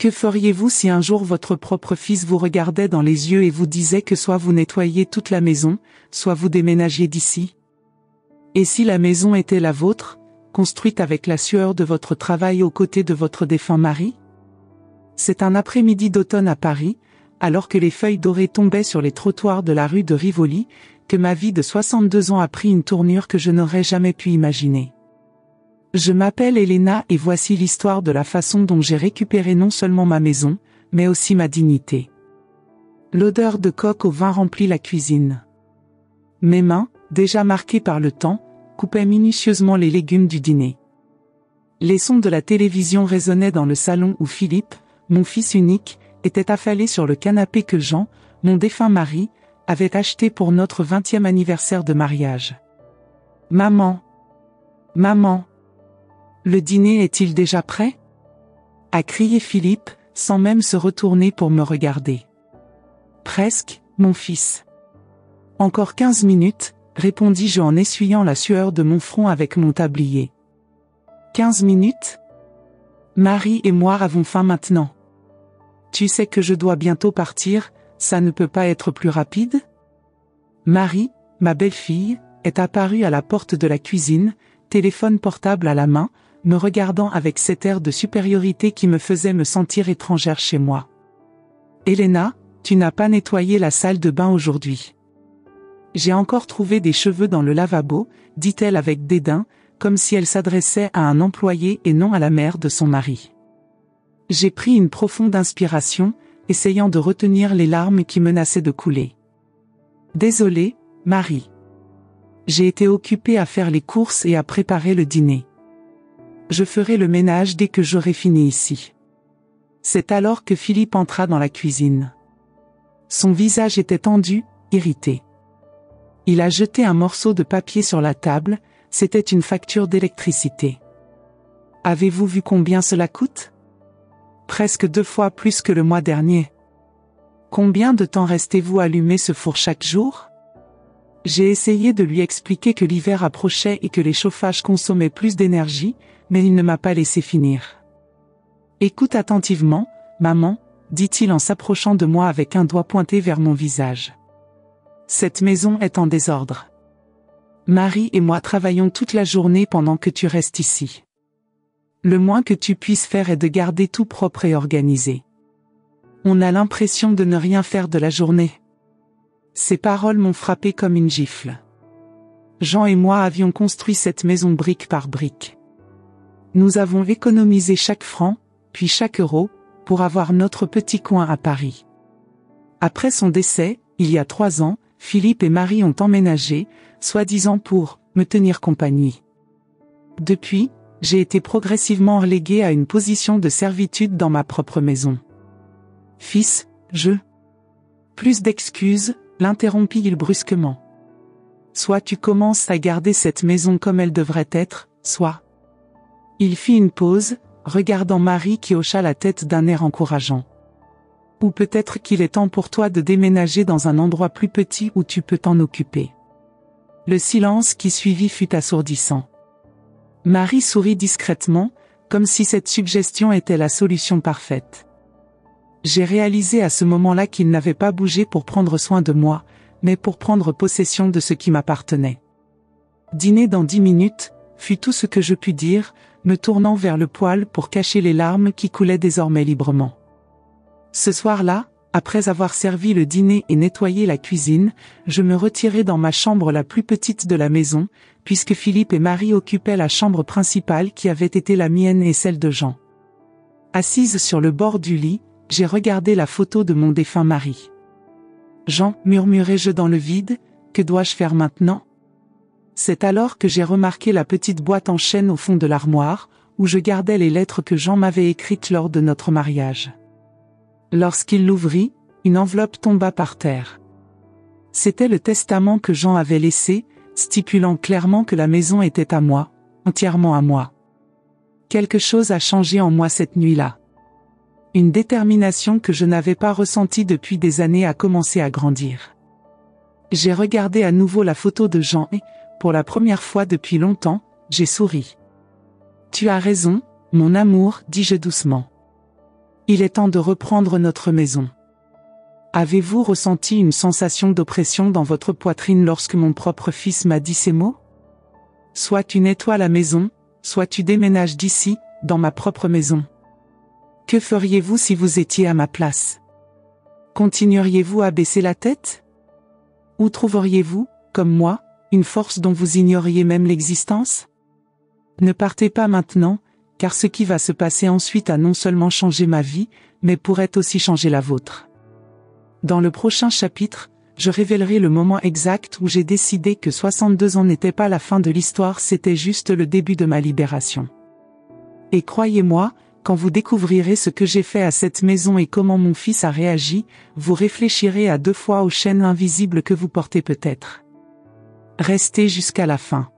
Que feriez-vous si un jour votre propre fils vous regardait dans les yeux et vous disait que soit vous nettoyiez toute la maison, soit vous déménagiez d'ici? Et si la maison était la vôtre, construite avec la sueur de votre travail aux côtés de votre défunt mari? C'est un après-midi d'automne à Paris, alors que les feuilles dorées tombaient sur les trottoirs de la rue de Rivoli, que ma vie de 62 ans a pris une tournure que je n'aurais jamais pu imaginer. Je m'appelle Elena et voici l'histoire de la façon dont j'ai récupéré non seulement ma maison, mais aussi ma dignité. L'odeur de coque au vin remplit la cuisine. Mes mains, déjà marquées par le temps, coupaient minutieusement les légumes du dîner. Les sons de la télévision résonnaient dans le salon où Philippe, mon fils unique, était affalé sur le canapé que Jean, mon défunt mari, avait acheté pour notre 20e anniversaire de mariage. « Maman! Maman! Le dîner est-il déjà prêt ?» a crié Philippe, sans même se retourner pour me regarder. « Presque, mon fils. »« Encore 15 minutes, » répondis-je en essuyant la sueur de mon front avec mon tablier. « 15 minutes ? Marie et moi avons faim maintenant. Tu sais que je dois bientôt partir, ça ne peut pas être plus rapide ? » Marie, ma belle-fille, est apparue à la porte de la cuisine, téléphone portable à la main, me regardant avec cet air de supériorité qui me faisait me sentir étrangère chez moi. « Elena, tu n'as pas nettoyé la salle de bain aujourd'hui. » « J'ai encore trouvé des cheveux dans le lavabo, » dit-elle avec dédain, comme si elle s'adressait à un employé et non à la mère de son mari. J'ai pris une profonde inspiration, essayant de retenir les larmes qui menaçaient de couler. « Désolée, Marie. J'ai été occupée à faire les courses et à préparer le dîner. Je ferai le ménage dès que j'aurai fini ici. » C'est alors que Philippe entra dans la cuisine. Son visage était tendu, irrité. Il a jeté un morceau de papier sur la table, c'était une facture d'électricité. « Avez-vous vu combien cela coûte ? Presque 2 fois plus que le mois dernier. Combien de temps restez-vous allumé ce four chaque jour ? » J'ai essayé de lui expliquer que l'hiver approchait et que les chauffages consommaient plus d'énergie, mais il ne m'a pas laissé finir. « Écoute attentivement, maman, » dit-il en s'approchant de moi avec un doigt pointé vers mon visage. Cette maison est en désordre. Marie et moi travaillons toute la journée pendant que tu restes ici. Le moins que tu puisses faire est de garder tout propre et organisé. On a l'impression de ne rien faire de la journée. Ces paroles m'ont frappé comme une gifle. Jean et moi avions construit cette maison brique par brique. Nous avons économisé chaque franc, puis chaque euro, pour avoir notre petit coin à Paris. Après son décès, il y a 3 ans, Philippe et Marie ont emménagé, soi-disant pour me tenir compagnie. Depuis, j'ai été progressivement reléguée à une position de servitude dans ma propre maison. « Fils, je... » Plus d'excuses, l'interrompit-il brusquement. « Soit tu commences à garder cette maison comme elle devrait être, soit... » Il fit une pause, regardant Marie qui hocha la tête d'un air encourageant. « Ou peut-être qu'il est temps pour toi de déménager dans un endroit plus petit où tu peux t'en occuper. » Le silence qui suivit fut assourdissant. Marie sourit discrètement, comme si cette suggestion était la solution parfaite. J'ai réalisé à ce moment-là qu'il n'avait pas bougé pour prendre soin de moi, mais pour prendre possession de ce qui m'appartenait. « Dîner dans 10 minutes » fut tout ce que je pus dire, me tournant vers le poêle pour cacher les larmes qui coulaient désormais librement. Ce soir-là, après avoir servi le dîner et nettoyé la cuisine, je me retirai dans ma chambre la plus petite de la maison, puisque Philippe et Marie occupaient la chambre principale qui avait été la mienne et celle de Jean. Assise sur le bord du lit, j'ai regardé la photo de mon défunt mari. « Jean, » murmurai-je dans le vide, « que dois-je faire maintenant ?» C'est alors que j'ai remarqué la petite boîte en chêne au fond de l'armoire, où je gardais les lettres que Jean m'avait écrites lors de notre mariage. Lorsqu'il l'ouvrit, une enveloppe tomba par terre. C'était le testament que Jean avait laissé, stipulant clairement que la maison était à moi, entièrement à moi. Quelque chose a changé en moi cette nuit-là. Une détermination que je n'avais pas ressentie depuis des années a commencé à grandir. J'ai regardé à nouveau la photo de Jean et, pour la première fois depuis longtemps, j'ai souri. « Tu as raison, mon amour, dis-je doucement. Il est temps de reprendre notre maison. Avez-vous ressenti une sensation d'oppression dans votre poitrine lorsque mon propre fils m'a dit ces mots? Soit tu nettoies la maison, soit tu déménages d'ici, dans ma propre maison. Que feriez-vous si vous étiez à ma place? Continueriez-vous à baisser la tête? Ou trouveriez-vous, comme moi, une force dont vous ignoriez même l'existence? Ne partez pas maintenant, car ce qui va se passer ensuite a non seulement changé ma vie, mais pourrait aussi changer la vôtre. Dans le prochain chapitre, je révélerai le moment exact où j'ai décidé que 62 ans n'était pas la fin de l'histoire, c'était juste le début de ma libération. Et croyez-moi, quand vous découvrirez ce que j'ai fait à cette maison et comment mon fils a réagi, vous réfléchirez à 2 fois aux chaînes invisibles que vous portez peut-être. Restez jusqu'à la fin.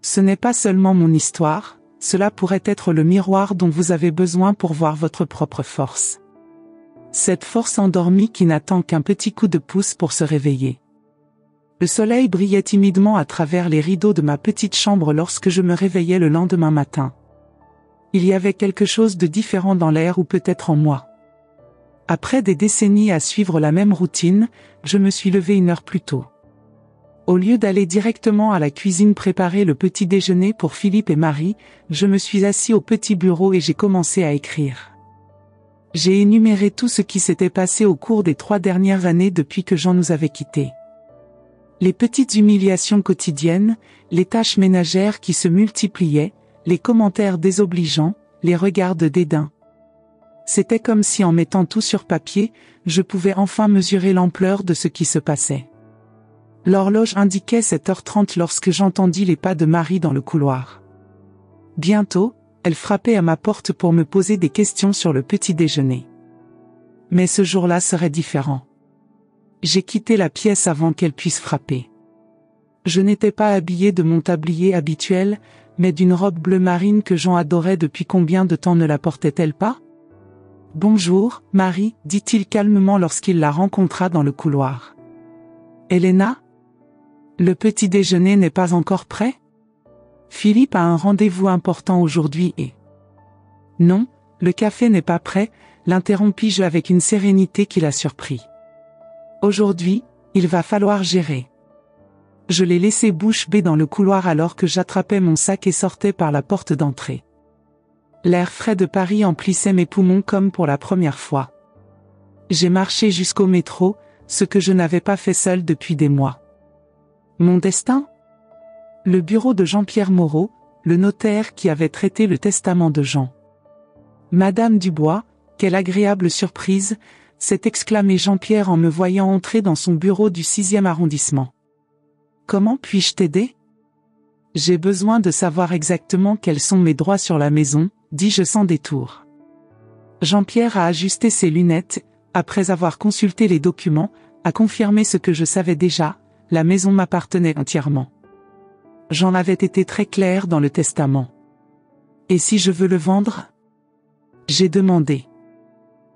Ce n'est pas seulement mon histoire, cela pourrait être le miroir dont vous avez besoin pour voir votre propre force. Cette force endormie qui n'attend qu'un petit coup de pouce pour se réveiller. Le soleil brillait timidement à travers les rideaux de ma petite chambre lorsque je me réveillais le lendemain matin. Il y avait quelque chose de différent dans l'air ou peut-être en moi. Après des décennies à suivre la même routine, je me suis levé 1 heure plus tôt. Au lieu d'aller directement à la cuisine préparer le petit déjeuner pour Philippe et Marie, je me suis assis au petit bureau et j'ai commencé à écrire. J'ai énuméré tout ce qui s'était passé au cours des 3 dernières années depuis que Jean nous avait quittés. Les petites humiliations quotidiennes, les tâches ménagères qui se multipliaient, les commentaires désobligeants, les regards de dédain. C'était comme si en mettant tout sur papier, je pouvais enfin mesurer l'ampleur de ce qui se passait. L'horloge indiquait 7h30 lorsque j'entendis les pas de Marie dans le couloir. Bientôt, elle frappait à ma porte pour me poser des questions sur le petit déjeuner. Mais ce jour-là serait différent. J'ai quitté la pièce avant qu'elle puisse frapper. Je n'étais pas habillée de mon tablier habituel, mais d'une robe bleu marine que Jean adorait depuis combien de temps ne la portait-elle pas? « Bonjour, Marie, dit-il calmement lorsqu'il la rencontra dans le couloir. « Elena? Le petit déjeuner n'est pas encore prêt? Philippe a un rendez-vous important aujourd'hui et... » « Non, le café n'est pas prêt, l'interrompis-je avec une sérénité qui la surprit. « Aujourd'hui, il va falloir gérer. » Je l'ai laissé bouche bée dans le couloir alors que j'attrapais mon sac et sortais par la porte d'entrée. L'air frais de Paris emplissait mes poumons comme pour la première fois. J'ai marché jusqu'au métro, ce que je n'avais pas fait seul depuis des mois. Mon destin? Le bureau de Jean-Pierre Moreau, le notaire qui avait traité le testament de Jean. Madame Dubois, quelle agréable surprise, s'est exclamé Jean-Pierre en me voyant entrer dans son bureau du 6e arrondissement. Comment puis-je t'aider? J'ai besoin de savoir exactement quels sont mes droits sur la maison, dis-je sans détour. Jean-Pierre a ajusté ses lunettes, après avoir consulté les documents, a confirmé ce que je savais déjà, la maison m'appartenait entièrement. J'en avais été très clair dans le testament. Et si je veux le vendre? J'ai demandé.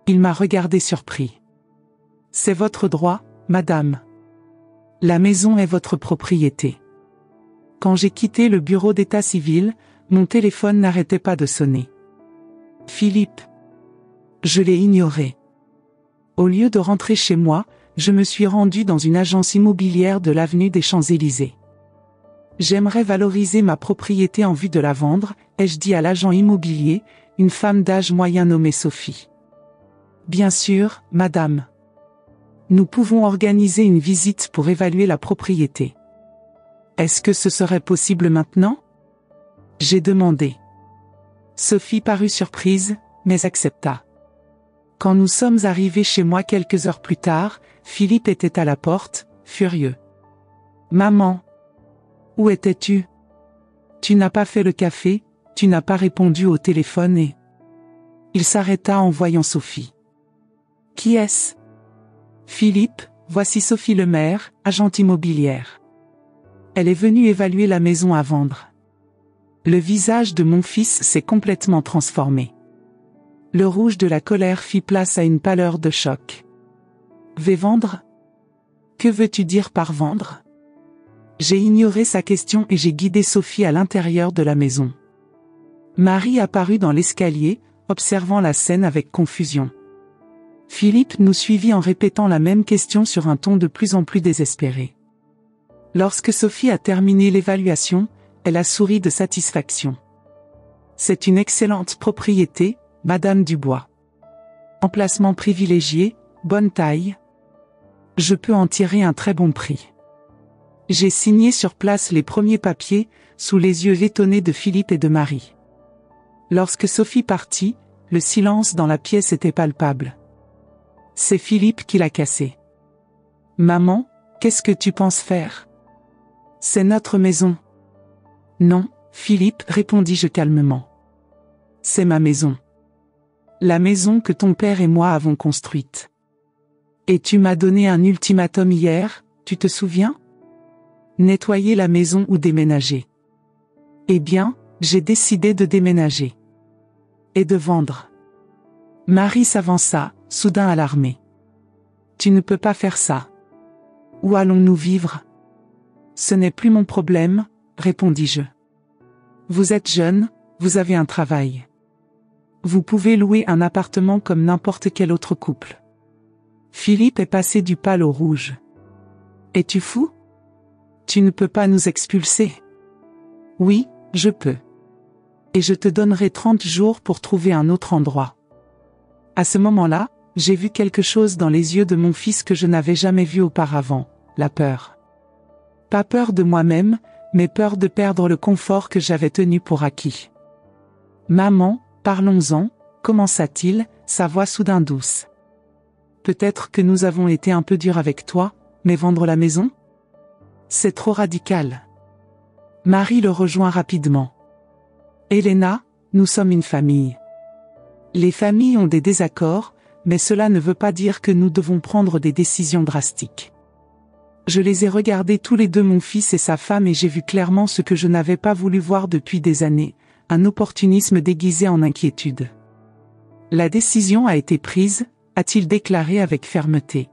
Il m'a regardé surpris. C'est votre droit, madame. La maison est votre propriété. Quand j'ai quitté le bureau d'état civil, mon téléphone n'arrêtait pas de sonner. Philippe. Je l'ai ignoré. Au lieu de rentrer chez moi, je me suis rendu dans une agence immobilière de l'avenue des Champs-Élysées. J'aimerais valoriser ma propriété en vue de la vendre, ai-je dit à l'agent immobilier, une femme d'âge moyen nommée Sophie. Bien sûr, madame. Nous pouvons organiser une visite pour évaluer la propriété. Est-ce que ce serait possible maintenant? J'ai demandé. Sophie parut surprise, mais accepta. Quand nous sommes arrivés chez moi quelques heures plus tard, Philippe était à la porte, furieux. Maman. Où étais-tu? Tu n'as pas fait le café, tu n'as pas répondu au téléphone et... Il s'arrêta en voyant Sophie. Qui est-ce? Philippe, voici Sophie Lemaire, agente immobilière. Elle est venue évaluer la maison à vendre. Le visage de mon fils s'est complètement transformé. Le rouge de la colère fit place à une pâleur de choc. Vais vendre? Que veux-tu dire par vendre? J'ai ignoré sa question et j'ai guidé Sophie à l'intérieur de la maison. Marie apparut dans l'escalier, observant la scène avec confusion. Philippe nous suivit en répétant la même question sur un ton de plus en plus désespéré. Lorsque Sophie a terminé l'évaluation, elle a souri de satisfaction. C'est une excellente propriété, Madame Dubois. Emplacement privilégié, bonne taille. Je peux en tirer un très bon prix. J'ai signé sur place les premiers papiers, sous les yeux étonnés de Philippe et de Marie. Lorsque Sophie partit, le silence dans la pièce était palpable. C'est Philippe qui l'a cassé. Maman, qu'est-ce que tu penses faire? C'est notre maison. Non, Philippe, répondis-je calmement. C'est ma maison. La maison que ton père et moi avons construite. Et tu m'as donné un ultimatum hier, tu te souviens? Nettoyer la maison ou déménager. Eh bien, j'ai décidé de déménager. Et de vendre. Marie s'avança, soudain alarmée. Tu ne peux pas faire ça. Où allons-nous vivre? Ce n'est plus mon problème, répondis-je. Vous êtes jeune, vous avez un travail. Vous pouvez louer un appartement comme n'importe quel autre couple. Philippe est passé du pâle au rouge. Es-tu fou? Tu ne peux pas nous expulser. Oui, je peux. Et je te donnerai 30 jours pour trouver un autre endroit. À ce moment-là, j'ai vu quelque chose dans les yeux de mon fils que je n'avais jamais vu auparavant, la peur. Pas peur de moi-même, mais peur de perdre le confort que j'avais tenu pour acquis. Maman, parlons-en, commença-t-il, sa voix soudain douce. Peut-être que nous avons été un peu durs avec toi, mais vendre la maison? C'est trop radical. Marie le rejoint rapidement. Elena, nous sommes une famille. Les familles ont des désaccords, mais cela ne veut pas dire que nous devons prendre des décisions drastiques. Je les ai regardés tous les deux, mon fils et sa femme, et j'ai vu clairement ce que je n'avais pas voulu voir depuis des années, un opportunisme déguisé en inquiétude. La décision a été prise, a-t-il déclaré avec fermeté.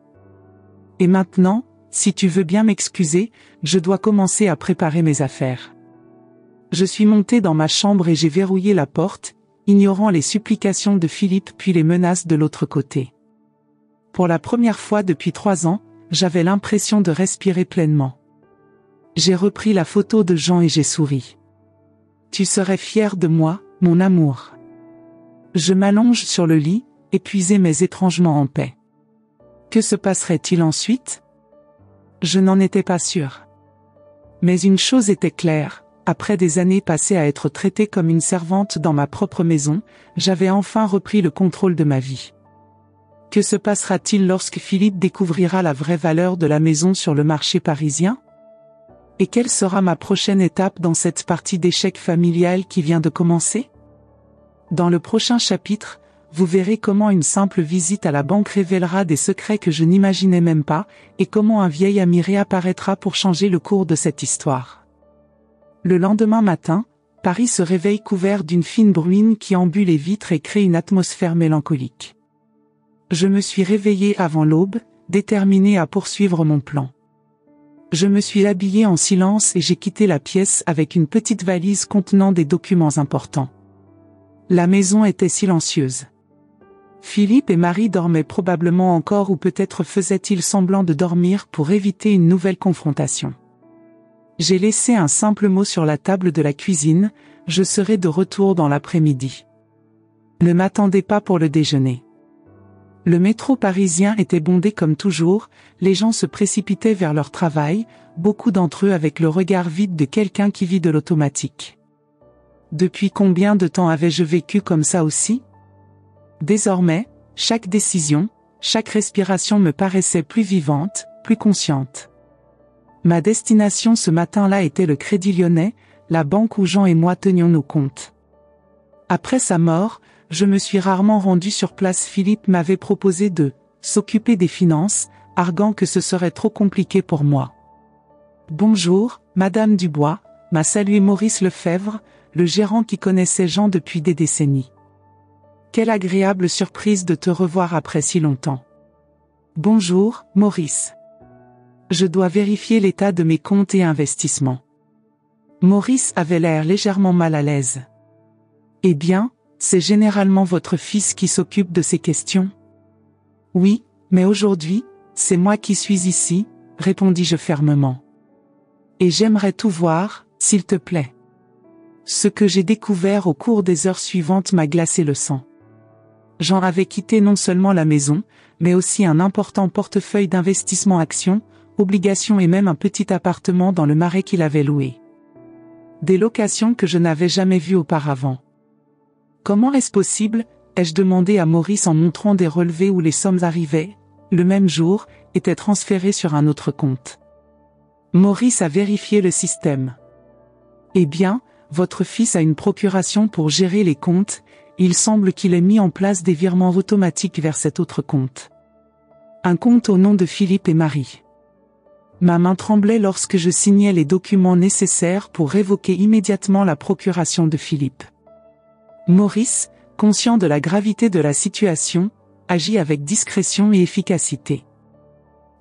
Et maintenant, si tu veux bien m'excuser, je dois commencer à préparer mes affaires. Je suis monté dans ma chambre et j'ai verrouillé la porte, ignorant les supplications de Philippe puis les menaces de l'autre côté. Pour la première fois depuis 3 ans, j'avais l'impression de respirer pleinement. J'ai repris la photo de Jean et j'ai souri. Tu serais fier de moi, mon amour. Je m'allonge sur le lit, épuisé mais étrangement en paix. Que se passerait-il ensuite? Je n'en étais pas sûr. Mais une chose était claire, après des années passées à être traitée comme une servante dans ma propre maison, j'avais enfin repris le contrôle de ma vie. Que se passera-t-il lorsque Philippe découvrira la vraie valeur de la maison sur le marché parisien? Et quelle sera ma prochaine étape dans cette partie d'échec familial qui vient de commencer? Dans le prochain chapitre, vous verrez comment une simple visite à la banque révélera des secrets que je n'imaginais même pas, et comment un vieil ami réapparaîtra pour changer le cours de cette histoire. Le lendemain matin, Paris se réveille couvert d'une fine bruine qui embue les vitres et crée une atmosphère mélancolique. Je me suis réveillé avant l'aube, déterminé à poursuivre mon plan. Je me suis habillé en silence et j'ai quitté la pièce avec une petite valise contenant des documents importants. La maison était silencieuse. Philippe et Marie dormaient probablement encore, ou peut-être faisaient-ils semblant de dormir pour éviter une nouvelle confrontation. J'ai laissé un simple mot sur la table de la cuisine, je serai de retour dans l'après-midi. Ne m'attendez pas pour le déjeuner. Le métro parisien était bondé comme toujours, les gens se précipitaient vers leur travail, beaucoup d'entre eux avec le regard vide de quelqu'un qui vit de l'automatique. Depuis combien de temps avais-je vécu comme ça aussi? Désormais, chaque décision, chaque respiration me paraissait plus vivante, plus consciente. Ma destination ce matin-là était le Crédit Lyonnais, la banque où Jean et moi tenions nos comptes. Après sa mort, je me suis rarement rendu sur place. Philippe m'avait proposé de s'occuper des finances, arguant que ce serait trop compliqué pour moi. Bonjour, Madame Dubois, m'a salué Maurice Lefebvre, le gérant qui connaissait Jean depuis des décennies. Quelle agréable surprise de te revoir après si longtemps. Bonjour, Maurice. Je dois vérifier l'état de mes comptes et investissements. Maurice avait l'air légèrement mal à l'aise. Eh bien, c'est généralement votre fils qui s'occupe de ces questions. Oui, mais aujourd'hui, c'est moi qui suis ici, répondis-je fermement. Et j'aimerais tout voir, s'il te plaît. Ce que j'ai découvert au cours des heures suivantes m'a glacé le sang. Jean avait quitté non seulement la maison, mais aussi un important portefeuille d'investissement actions, obligations et même un petit appartement dans le Marais qu'il avait loué. Des locations que je n'avais jamais vues auparavant. Comment est-ce possible, ai-je demandé à Maurice en montrant des relevés où les sommes arrivaient, le même jour, étaient transférées sur un autre compte. Maurice a vérifié le système. Eh bien, votre fils a une procuration pour gérer les comptes, il semble qu'il ait mis en place des virements automatiques vers cet autre compte. Un compte au nom de Philippe et Marie. Ma main tremblait lorsque je signais les documents nécessaires pour révoquer immédiatement la procuration de Philippe. Maurice, conscient de la gravité de la situation, agit avec discrétion et efficacité.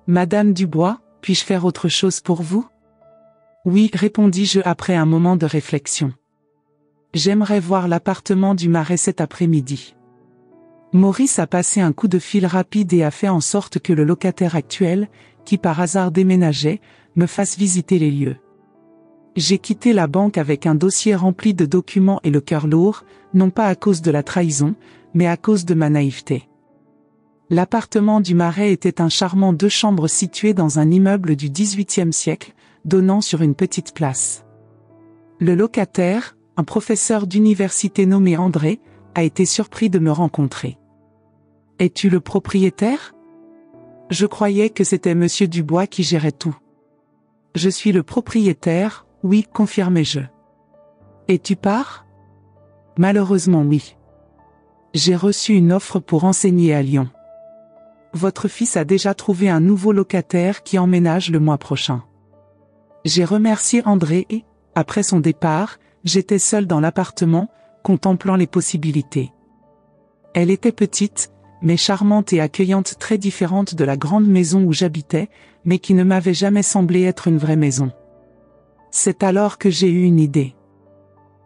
Madame Dubois, puis-je faire autre chose pour vous ? Oui, répondis-je après un moment de réflexion. J'aimerais voir l'appartement du Marais cet après-midi. Maurice a passé un coup de fil rapide et a fait en sorte que le locataire actuel, qui par hasard déménageait, me fasse visiter les lieux. J'ai quitté la banque avec un dossier rempli de documents et le cœur lourd, non pas à cause de la trahison, mais à cause de ma naïveté. L'appartement du Marais était un charmant 2 chambres situé dans un immeuble du XVIIIe siècle, donnant sur une petite place. Le locataire, un professeur d'université nommé André, a été surpris de me rencontrer. « Es-tu le propriétaire ? Je croyais que c'était Monsieur Dubois qui gérait tout. »« Je suis le propriétaire, oui, confirmai-je. »« Et tu pars ? » ?»« Malheureusement oui. J'ai reçu une offre pour enseigner à Lyon. Votre fils a déjà trouvé un nouveau locataire qui emménage le mois prochain. » J'ai remercié André et, après son départ, j'étais seul dans l'appartement, contemplant les possibilités. Elle était petite, mais charmante et accueillante, très différente de la grande maison où j'habitais, mais qui ne m'avait jamais semblé être une vraie maison. C'est alors que j'ai eu une idée.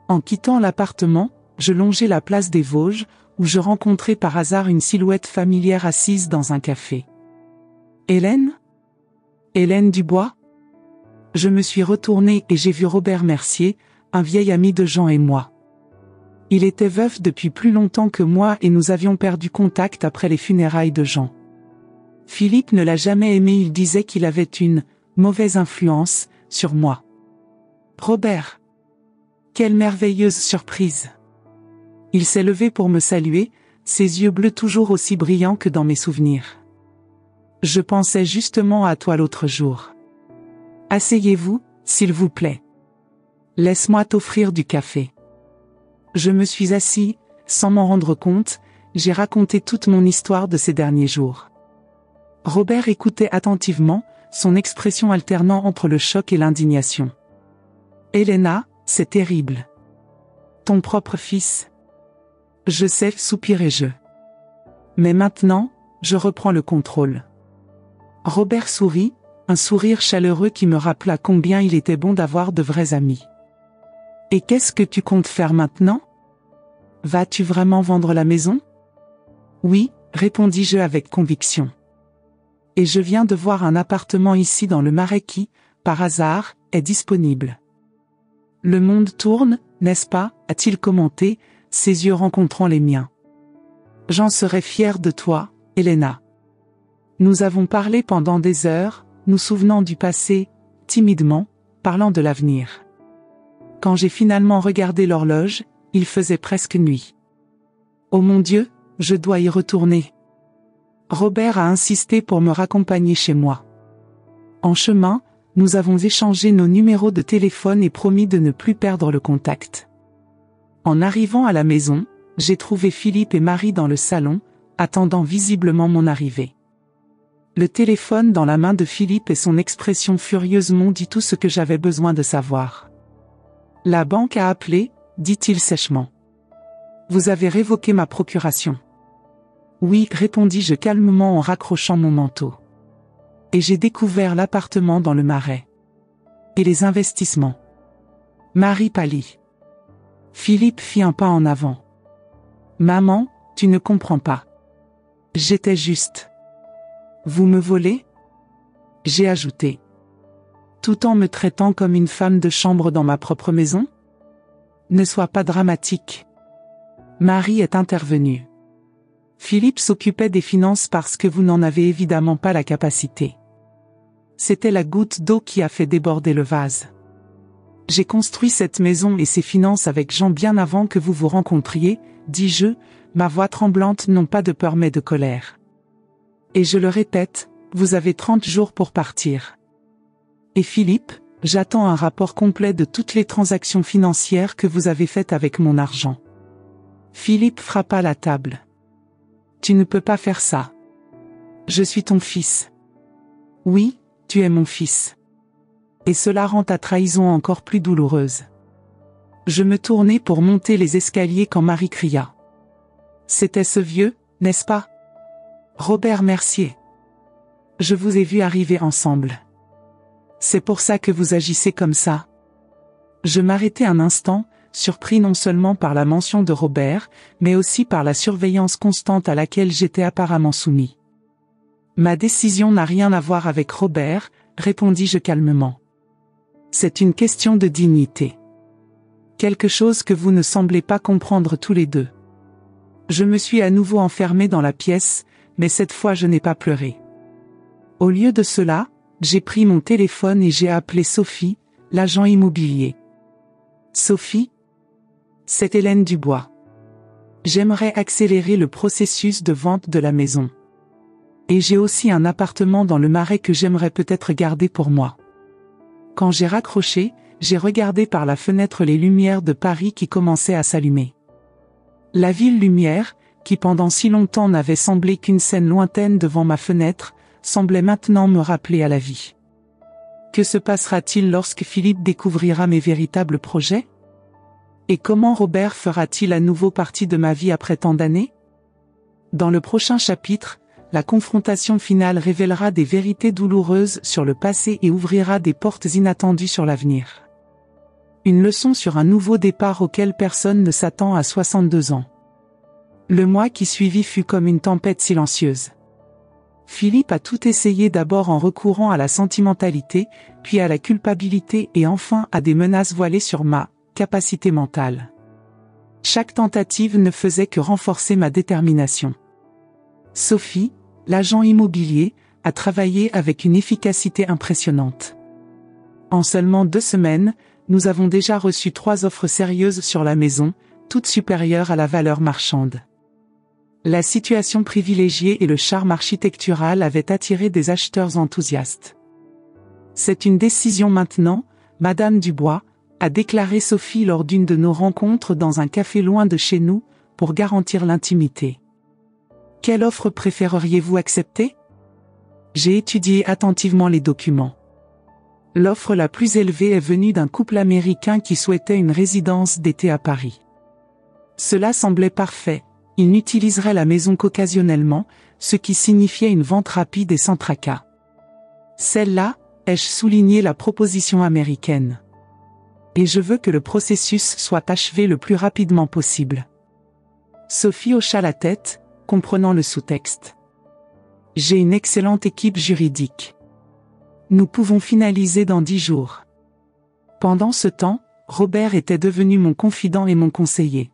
En quittant l'appartement, je longeai la place des Vosges, où je rencontrai par hasard une silhouette familière assise dans un café. Hélène ? Hélène Dubois ? Je me suis retourné et j'ai vu Robert Mercier, un vieil ami de Jean et moi. Il était veuf depuis plus longtemps que moi et nous avions perdu contact après les funérailles de Jean. Philippe ne l'a jamais aimé, il disait qu'il avait une mauvaise influence sur moi. Robert. Quelle merveilleuse surprise. Il s'est levé pour me saluer, ses yeux bleus toujours aussi brillants que dans mes souvenirs. Je pensais justement à toi l'autre jour. Asseyez-vous, s'il vous plaît. Laisse-moi t'offrir du café. Je me suis assis, sans m'en rendre compte, j'ai raconté toute mon histoire de ces derniers jours. Robert écoutait attentivement, son expression alternant entre le choc et l'indignation. Helena, c'est terrible. Ton propre fils. Je sais, soupirai-je. Mais maintenant, je reprends le contrôle. Robert sourit, un sourire chaleureux qui me rappela combien il était bon d'avoir de vrais amis. Et qu'est-ce que tu comptes faire maintenant ? Vas-tu vraiment vendre la maison ? Oui, répondis-je avec conviction. Et je viens de voir un appartement ici dans le Marais qui, par hasard, est disponible. Le monde tourne, n'est-ce pas ? A-t-il commenté, ses yeux rencontrant les miens. J'en serais fier de toi, Helena. Nous avons parlé pendant des heures, nous souvenant du passé, timidement, parlant de l'avenir. Quand j'ai finalement regardé l'horloge, il faisait presque nuit. Oh mon Dieu, je dois y retourner. Robert a insisté pour me raccompagner chez moi. En chemin, nous avons échangé nos numéros de téléphone et promis de ne plus perdre le contact. En arrivant à la maison, j'ai trouvé Philippe et Marie dans le salon, attendant visiblement mon arrivée. Le téléphone dans la main de Philippe et son expression furieuse m'ont dit tout ce que j'avais besoin de savoir. La banque a appelé, dit-il sèchement. Vous avez révoqué ma procuration. Oui, répondis-je calmement en raccrochant mon manteau. Et j'ai découvert l'appartement dans le Marais. Et les investissements. Marie pâlit. Philippe fit un pas en avant. Maman, tu ne comprends pas. J'étais juste. Vous me volez? J'ai ajouté. Tout en me traitant comme une femme de chambre dans ma propre maison? Ne sois pas dramatique. Marie est intervenue. Philippe s'occupait des finances parce que vous n'en avez évidemment pas la capacité. C'était la goutte d'eau qui a fait déborder le vase. J'ai construit cette maison et ses finances avec Jean bien avant que vous vous rencontriez, dis-je, ma voix tremblante non pas de peur mais de colère. Et je le répète, vous avez 30 jours pour partir. Et Philippe, j'attends un rapport complet de toutes les transactions financières que vous avez faites avec mon argent. Philippe frappa la table. Tu ne peux pas faire ça. Je suis ton fils. Oui, tu es mon fils. Et cela rend ta trahison encore plus douloureuse. Je me tournai pour monter les escaliers quand Marie cria. C'était ce vieux, n'est-ce pas? Robert Mercier. Je vous ai vu arriver ensemble. C'est pour ça que vous agissez comme ça. Je m'arrêtai un instant, surpris non seulement par la mention de Robert, mais aussi par la surveillance constante à laquelle j'étais apparemment soumis. Ma décision n'a rien à voir avec Robert, répondis-je calmement. C'est une question de dignité. Quelque chose que vous ne semblez pas comprendre tous les deux. Je me suis à nouveau enfermé dans la pièce, mais cette fois je n'ai pas pleuré. Au lieu de cela, j'ai pris mon téléphone et j'ai appelé Sophie, l'agent immobilier. Sophie? C'est Hélène Dubois. J'aimerais accélérer le processus de vente de la maison. Et j'ai aussi un appartement dans le Marais que j'aimerais peut-être garder pour moi. Quand j'ai raccroché, j'ai regardé par la fenêtre les lumières de Paris qui commençaient à s'allumer. La ville lumière, qui pendant si longtemps n'avait semblé qu'une scène lointaine devant ma fenêtre, semblait maintenant me rappeler à la vie. Que se passera-t-il lorsque Philippe découvrira mes véritables projets? Et comment Robert fera-t-il à nouveau partie de ma vie après tant d'années? Dans le prochain chapitre, la confrontation finale révélera des vérités douloureuses sur le passé et ouvrira des portes inattendues sur l'avenir. Une leçon sur un nouveau départ auquel personne ne s'attend à 62 ans. Le mois qui suivit fut comme une tempête silencieuse. Philippe a tout essayé d'abord en recourant à la sentimentalité, puis à la culpabilité et enfin à des menaces voilées sur ma capacité mentale. Chaque tentative ne faisait que renforcer ma détermination. Sophie, l'agent immobilier, a travaillé avec une efficacité impressionnante. En seulement 2 semaines, nous avons déjà reçu 3 offres sérieuses sur la maison, toutes supérieures à la valeur marchande. La situation privilégiée et le charme architectural avaient attiré des acheteurs enthousiastes. C'est une décision maintenant, Madame Dubois, a déclaré Sophie lors d'une de nos rencontres dans un café loin de chez nous, pour garantir l'intimité. Quelle offre préféreriez-vous accepter? J'ai étudié attentivement les documents. L'offre la plus élevée est venue d'un couple américain qui souhaitait une résidence d'été à Paris. Cela semblait parfait, il n'utiliserait la maison qu'occasionnellement, ce qui signifiait une vente rapide et sans tracas. Celle-là, ai-je souligné la proposition américaine. Et je veux que le processus soit achevé le plus rapidement possible. Sophie hocha la tête, comprenant le sous-texte. J'ai une excellente équipe juridique. Nous pouvons finaliser dans 10 jours. Pendant ce temps, Robert était devenu mon confident et mon conseiller.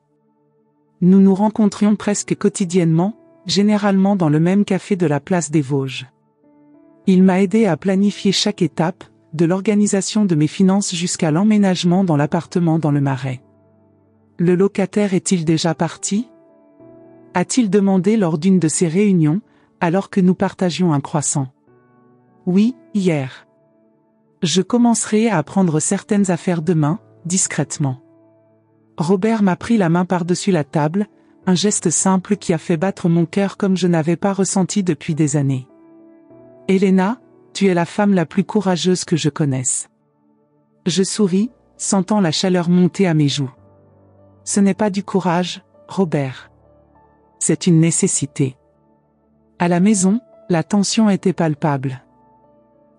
Nous nous rencontrions presque quotidiennement, généralement dans le même café de la place des Vosges. Il m'a aidé à planifier chaque étape, de l'organisation de mes finances jusqu'à l'emménagement dans l'appartement dans le Marais. Le locataire est-il déjà parti? A-t-il demandé lors d'une de ces réunions, alors que nous partagions un croissant? Oui, hier. Je commencerai à apprendre certaines affaires demain, discrètement. Robert m'a pris la main par-dessus la table, un geste simple qui a fait battre mon cœur comme je n'avais pas ressenti depuis des années. Elena, tu es la femme la plus courageuse que je connaisse. Je souris, sentant la chaleur monter à mes joues. Ce n'est pas du courage, Robert. C'est une nécessité. À la maison, la tension était palpable.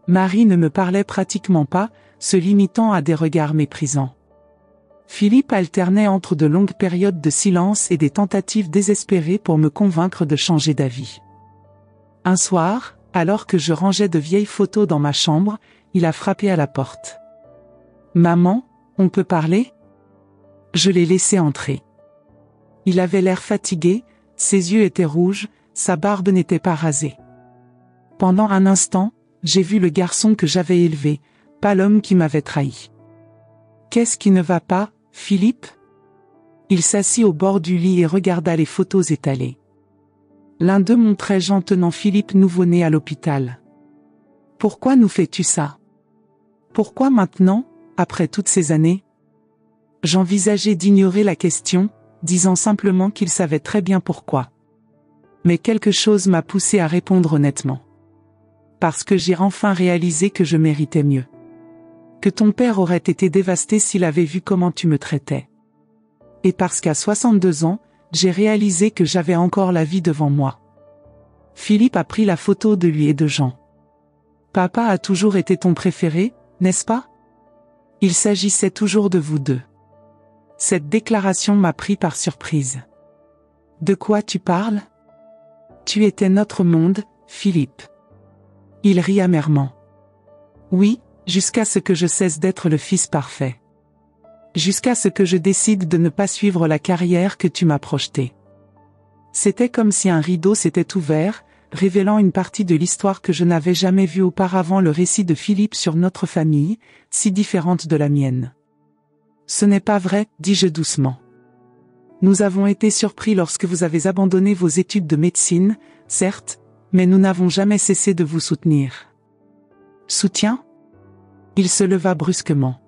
Marie ne me parlait pratiquement pas, se limitant à des regards méprisants. Philippe alternait entre de longues périodes de silence et des tentatives désespérées pour me convaincre de changer d'avis. Un soir, alors que je rangeais de vieilles photos dans ma chambre, il a frappé à la porte. « Maman, on peut parler ?» Je l'ai laissé entrer. Il avait l'air fatigué, ses yeux étaient rouges, sa barbe n'était pas rasée. Pendant un instant, j'ai vu le garçon que j'avais élevé, pas l'homme qui m'avait trahi. « Qu'est-ce qui ne va pas, Philippe ?» Il s'assit au bord du lit et regarda les photos étalées. L'un d'eux montrait Jean tenant Philippe nouveau-né à l'hôpital. « Pourquoi nous fais-tu ça? Pourquoi maintenant, après toutes ces années ?» J'envisageais d'ignorer la question, disant simplement qu'il savait très bien pourquoi. Mais quelque chose m'a poussé à répondre honnêtement. Parce que j'ai enfin réalisé que je méritais mieux. Que ton père aurait été dévasté s'il avait vu comment tu me traitais. Et parce qu'à 62 ans, j'ai réalisé que j'avais encore la vie devant moi. Philippe a pris la photo de lui et de Jean. Papa a toujours été ton préféré, n'est-ce pas? Il s'agissait toujours de vous deux. Cette déclaration m'a pris par surprise. De quoi tu parles? Tu étais notre monde, Philippe. Il rit amèrement. Oui, jusqu'à ce que je cesse d'être le fils parfait. Jusqu'à ce que je décide de ne pas suivre la carrière que tu m'as projetée. C'était comme si un rideau s'était ouvert, révélant une partie de l'histoire que je n'avais jamais vue auparavant, le récit de Philippe sur notre famille, si différente de la mienne. Ce n'est pas vrai, dis-je doucement. Nous avons été surpris lorsque vous avez abandonné vos études de médecine, certes, mais nous n'avons jamais cessé de vous soutenir. Soutien? Il se leva brusquement.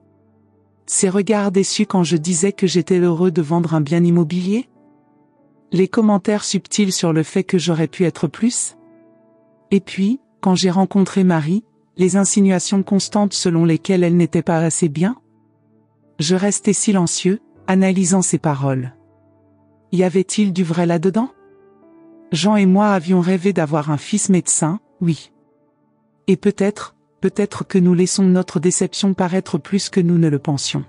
Ses regards déçus quand je disais que j'étais heureux de vendre un bien immobilier? Les commentaires subtils sur le fait que j'aurais pu être plus? Et puis, quand j'ai rencontré Marie, les insinuations constantes selon lesquelles elle n'était pas assez bien? Je restais silencieux, analysant ses paroles. Y avait-il du vrai là-dedans? Jean et moi avions rêvé d'avoir un fils médecin, oui. Et peut-être que nous laissons notre déception paraître plus que nous ne le pensions.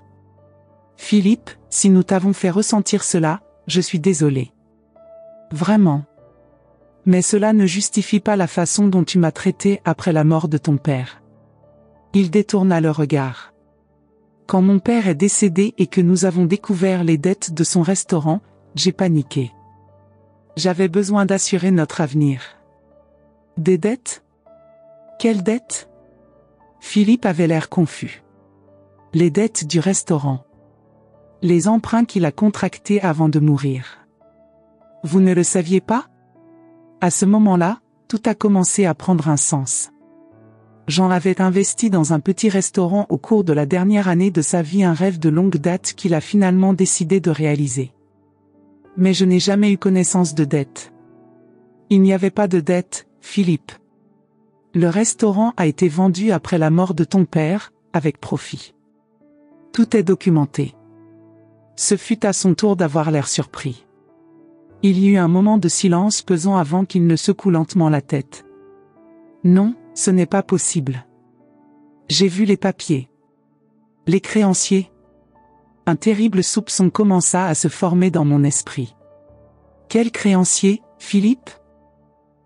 Philippe, si nous t'avons fait ressentir cela, je suis désolé. Vraiment. Mais cela ne justifie pas la façon dont tu m'as traité après la mort de ton père. Il détourna le regard. Quand mon père est décédé et que nous avons découvert les dettes de son restaurant, j'ai paniqué. J'avais besoin d'assurer notre avenir. Des dettes? Quelles dettes? Philippe avait l'air confus. Les dettes du restaurant. Les emprunts qu'il a contractés avant de mourir. Vous ne le saviez pas? À ce moment-là, tout a commencé à prendre un sens. Jean avait investi dans un petit restaurant au cours de la dernière année de sa vie, un rêve de longue date qu'il a finalement décidé de réaliser. Mais je n'ai jamais eu connaissance de dette. Il n'y avait pas de dette, Philippe. Le restaurant a été vendu après la mort de ton père, avec profit. Tout est documenté. Ce fut à son tour d'avoir l'air surpris. Il y eut un moment de silence pesant avant qu'il ne secoue lentement la tête. Non, ce n'est pas possible. J'ai vu les papiers. Les créanciers. Un terrible soupçon commença à se former dans mon esprit. Quel créancier, Philippe?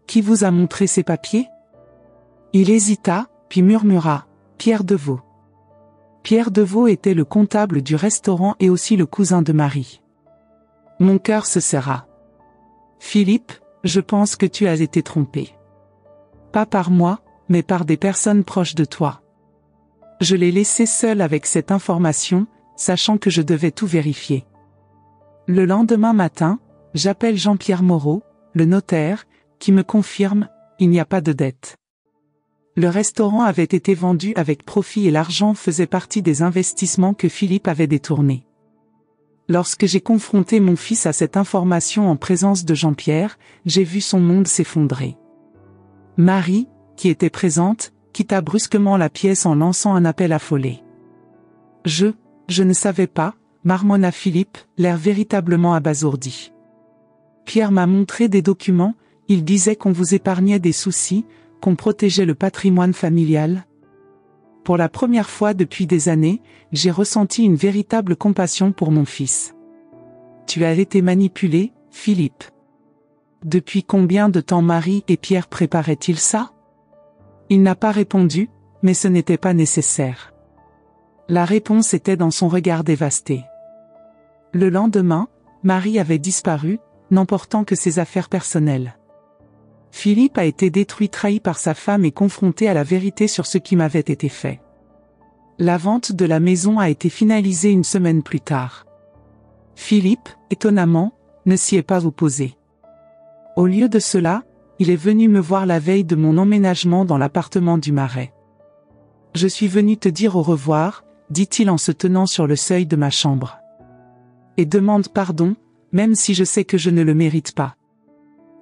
Qui vous a montré ces papiers? Il hésita, puis murmura, Pierre Deveau. Pierre Deveau était le comptable du restaurant et aussi le cousin de Marie. Mon cœur se serra. Philippe, je pense que tu as été trompé. Pas par moi, mais par des personnes proches de toi. Je l'ai laissé seul avec cette information, sachant que je devais tout vérifier. Le lendemain matin, j'appelle Jean-Pierre Moreau, le notaire, qui me confirme, il n'y a pas de dette. Le restaurant avait été vendu avec profit et l'argent faisait partie des investissements que Philippe avait détournés. Lorsque j'ai confronté mon fils à cette information en présence de Jean-Pierre, j'ai vu son monde s'effondrer. Marie, qui était présente, quitta brusquement la pièce en lançant un appel affolé. Je ne savais pas, marmonna Philippe, l'air véritablement abasourdi. Pierre m'a montré des documents, il disait qu'on vous épargnait des soucis, qu'on protégeait le patrimoine familial. Pour la première fois depuis des années, j'ai ressenti une véritable compassion pour mon fils. Tu as été manipulé, Philippe. Depuis combien de temps Marie et Pierre préparaient-ils ça? Il n'a pas répondu, mais ce n'était pas nécessaire. La réponse était dans son regard dévasté. Le lendemain, Marie avait disparu, n'emportant que ses affaires personnelles. Philippe a été détruit, trahi par sa femme et confronté à la vérité sur ce qui m'avait été fait. La vente de la maison a été finalisée une semaine plus tard. Philippe, étonnamment, ne s'y est pas opposé. Au lieu de cela, il est venu me voir la veille de mon emménagement dans l'appartement du Marais. « Je suis venu te dire au revoir », dit-il en se tenant sur le seuil de ma chambre. « Et demande pardon, même si je sais que je ne le mérite pas. »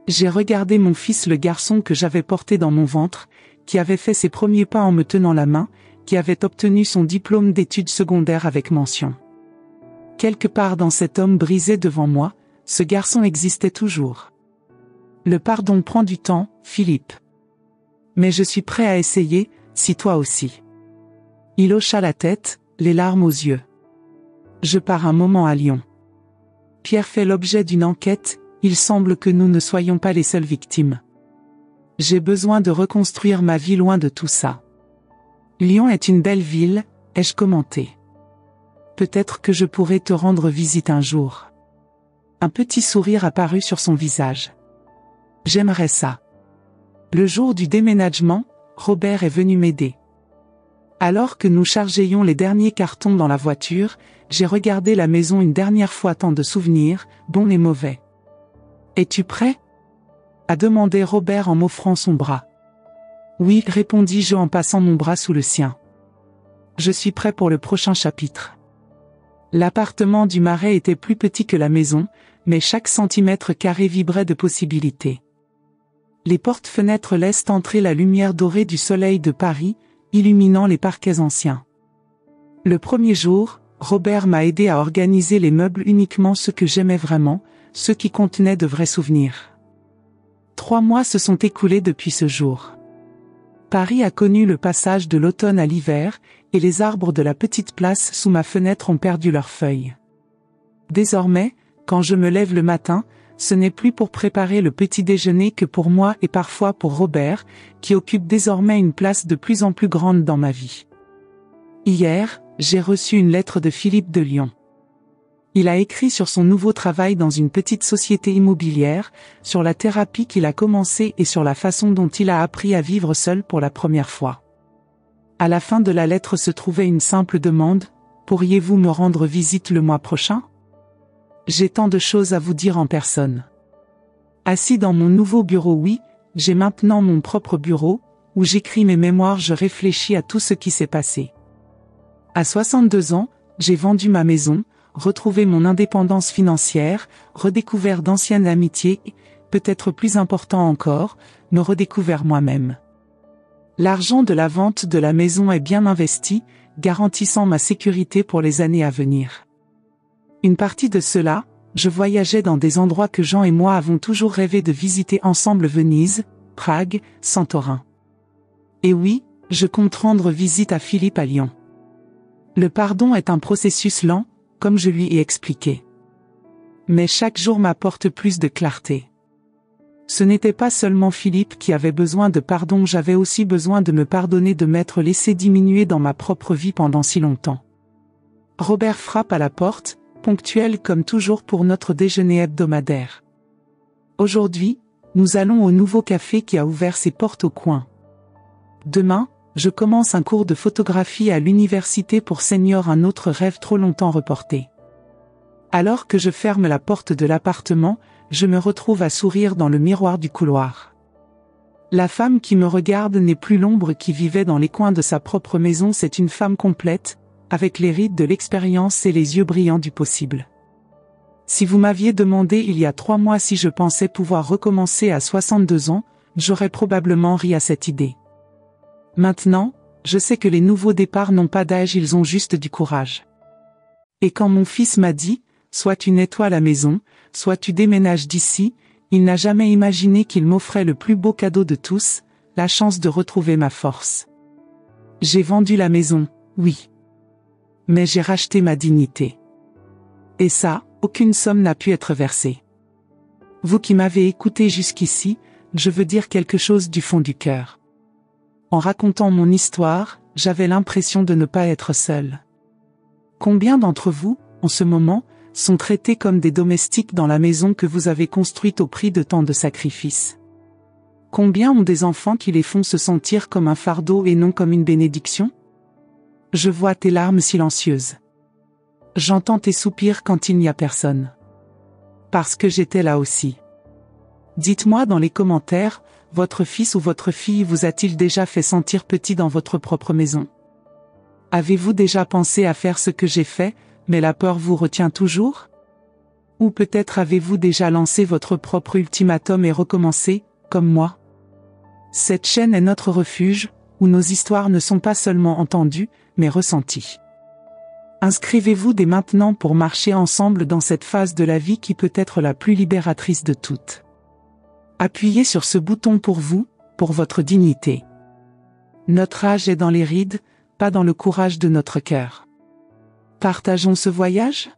J'ai regardé mon fils, le garçon que j'avais porté dans mon ventre, qui avait fait ses premiers pas en me tenant la main, qui avait obtenu son diplôme d'études secondaires avec mention. Quelque part dans cet homme brisé devant moi, ce garçon existait toujours. Le pardon prend du temps, Philippe. Mais je suis prêt à essayer, si toi aussi. Il hocha la tête, les larmes aux yeux. Je pars un moment à Lyon. Pierre fait l'objet d'une enquête, il semble que nous ne soyons pas les seules victimes. J'ai besoin de reconstruire ma vie loin de tout ça. Lyon est une belle ville, ai-je commenté. Peut-être que je pourrais te rendre visite un jour. Un petit sourire apparut sur son visage. J'aimerais ça. Le jour du déménagement, Robert est venu m'aider. Alors que nous chargions les derniers cartons dans la voiture, j'ai regardé la maison une dernière fois, tant de souvenirs, bons et mauvais. « Es-tu prêt ?» a demandé Robert en m'offrant son bras. « Oui, » répondis-je en passant mon bras sous le sien. « Je suis prêt pour le prochain chapitre. » L'appartement du Marais était plus petit que la maison, mais chaque centimètre carré vibrait de possibilités. Les portes-fenêtres laissent entrer la lumière dorée du soleil de Paris, illuminant les parquets anciens. Le premier jour, Robert m'a aidé à organiser les meubles, uniquement ceux que j'aimais vraiment, ceux qui contenaient de vrais souvenirs. 3 mois se sont écoulés depuis ce jour. Paris a connu le passage de l'automne à l'hiver, et les arbres de la petite place sous ma fenêtre ont perdu leurs feuilles. Désormais, quand je me lève le matin, ce n'est plus pour préparer le petit déjeuner que pour moi et parfois pour Robert, qui occupe désormais une place de plus en plus grande dans ma vie. Hier, j'ai reçu une lettre de Philippe de Lyon. Il a écrit sur son nouveau travail dans une petite société immobilière, sur la thérapie qu'il a commencée et sur la façon dont il a appris à vivre seul pour la première fois. À la fin de la lettre se trouvait une simple demande: « Pourriez-vous me rendre visite le mois prochain ? J'ai tant de choses à vous dire en personne. » Assis dans mon nouveau bureau, oui, j'ai maintenant mon propre bureau, où j'écris mes mémoires, je réfléchis à tout ce qui s'est passé. À 62 ans, j'ai vendu ma maison, retrouvé mon indépendance financière, redécouvert d'anciennes amitiés et, peut-être plus important encore, me redécouvert moi-même. L'argent de la vente de la maison est bien investi, garantissant ma sécurité pour les années à venir. Une partie de cela, je voyageais dans des endroits que Jean et moi avons toujours rêvé de visiter ensemble: Venise, Prague, Santorin. Et oui, je compte rendre visite à Philippe à Lyon. Le pardon est un processus lent, comme je lui ai expliqué. Mais chaque jour m'apporte plus de clarté. Ce n'était pas seulement Philippe qui avait besoin de pardon, j'avais aussi besoin de me pardonner de m'être laissé diminuer dans ma propre vie pendant si longtemps. Robert frappe à la porte, ponctuel comme toujours pour notre déjeuner hebdomadaire. Aujourd'hui, nous allons au nouveau café qui a ouvert ses portes au coin. Demain, je commence un cours de photographie à l'université pour seniors, un autre rêve trop longtemps reporté. Alors que je ferme la porte de l'appartement, je me retrouve à sourire dans le miroir du couloir. La femme qui me regarde n'est plus l'ombre qui vivait dans les coins de sa propre maison, c'est une femme complète, avec les rides de l'expérience et les yeux brillants du possible. Si vous m'aviez demandé il y a 3 mois si je pensais pouvoir recommencer à 62 ans, j'aurais probablement ri à cette idée. Maintenant, je sais que les nouveaux départs n'ont pas d'âge, ils ont juste du courage. Et quand mon fils m'a dit « soit tu nettoies la maison, soit tu déménages d'ici », il n'a jamais imaginé qu'il m'offrait le plus beau cadeau de tous, la chance de retrouver ma force. J'ai vendu la maison, oui. Mais j'ai racheté ma dignité. Et ça, aucune somme n'a pu être versée. Vous qui m'avez écouté jusqu'ici, je veux dire quelque chose du fond du cœur. En racontant mon histoire, j'avais l'impression de ne pas être seul. Combien d'entre vous, en ce moment, sont traités comme des domestiques dans la maison que vous avez construite au prix de tant de sacrifices? Combien ont des enfants qui les font se sentir comme un fardeau et non comme une bénédiction? Je vois tes larmes silencieuses. J'entends tes soupirs quand il n'y a personne. Parce que j'étais là aussi. Dites-moi dans les commentaires, votre fils ou votre fille vous a-t-il déjà fait sentir petit dans votre propre maison? Avez-vous déjà pensé à faire ce que j'ai fait, mais la peur vous retient toujours? Ou peut-être avez-vous déjà lancé votre propre ultimatum et recommencé, comme moi? Cette chaîne est notre refuge, où nos histoires ne sont pas seulement entendues, mais ressenties. Inscrivez-vous dès maintenant pour marcher ensemble dans cette phase de la vie qui peut être la plus libératrice de toutes. Appuyez sur ce bouton pour vous, pour votre dignité. Notre âge est dans les rides, pas dans le courage de notre cœur. Partageons ce voyage?